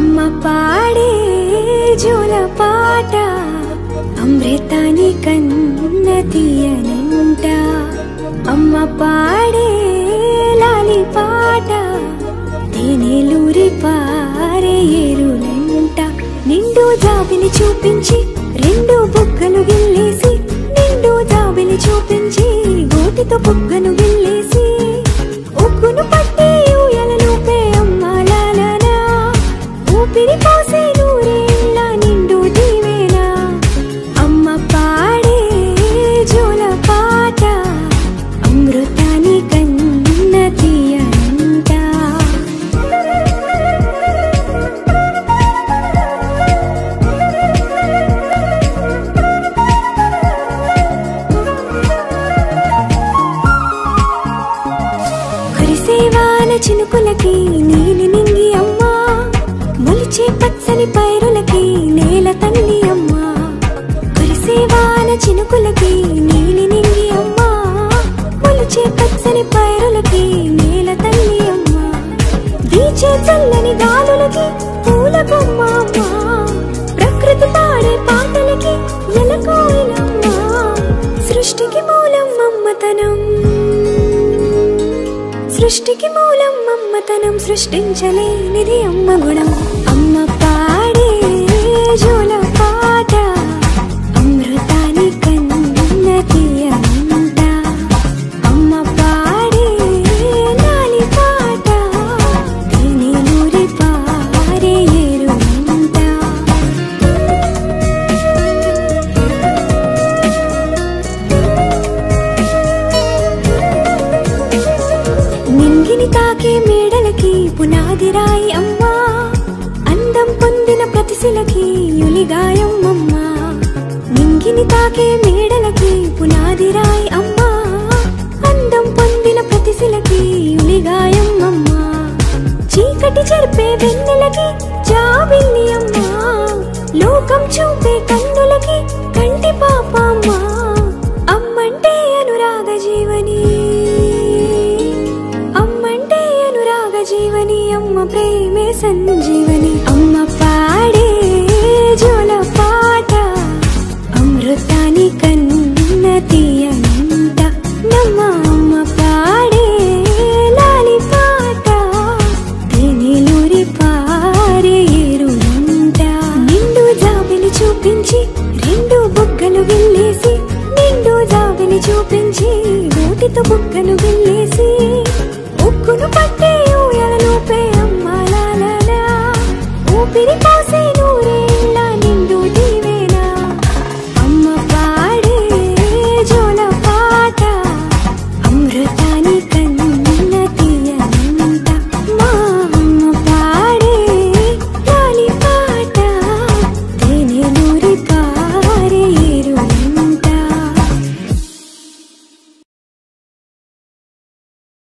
అమ్మ పాడే జోల పాట అమృతాని కన్న తీయనంట అమ్మ పాడే లాలి పాట తేనెలూరి పారే ఏరులంట నిండు జాబిలి చూపించి రెండు బుగ్గలు గిల్లేసి నిండు జాబిలి చూపించి గోటితో బుగ్గను గిల్లేసి ఉక్కును పట్టి ఊయలలోపే అమ్మ లాలనా ఊపిరి పోసే నూరేళ్ళ నిండు దీవేనా అమ్మ పాడే జోల పాట అమృతాని కన్న తీయనంట కురిసేవాన చినుకులకి నీలి నింగి అమ్మా మొలిచే పచ్చని పైరులకి నేల తల్లి అమ్మా కురిసేవాన చినుకులకి నీలి నింగి అమ్మా మొలిచే పచ్చని పైరులకి నేల తల్లి అమ్మా వీచే చల్లని గాలులకి పూల బొమ్మ అమ్మా ప్రకృతి పాడే పాటలకి ఎలకోయిలమ్మా సృష్టికి మూలం మమ్మతనం సృష్టికి మూలం మమ్మతనం సృష్టించలేనిది అమ్మ గుణం అమ్మ పాడే జోల పాట అమృతాని కన్న తీయనంట అమ్మ పాడే లాలి పాట తేనెలూరి పారే ఏరులంట నింగిని తాకే మేడలకి పునాది రాయి అమ్మా అందం పొందిన ప్రతిశిలకి యులిగాయం అమ్మా నింగిని తాకే మేడలకి పునాది రాయి అమ్మా అందం పొందిన ప్రతిశిలకి యులిగాయం అమ్మా చీకటి చెరిపే వెన్నెలకి జాబిల్లి అమ్మా లోకం చూపే కన్నులకి కంటి పాప అమ్మా అమ్మంటే అనురాగ జీవని అమ్మంటే అనురాగ జీవని అమ్మ ప్రేమే సంజీవని అమ్మ పాడే జోల పాట అమృతాని కన్న తీయనంట నమ్మ అమ్మ పాడే లాలి పాట తేనెలూరి పారే ఏరులంట నిండు జాబిలి చూపించి రెండు బుగ్గలు గిల్లేసి నిండు జాబిలి చూపించి గోటితో బుగ్గను గిల్లేసి ఉక్కును పట్టి ఊయలలోపే అమ్మ లాలనా ఊపిరి పోసే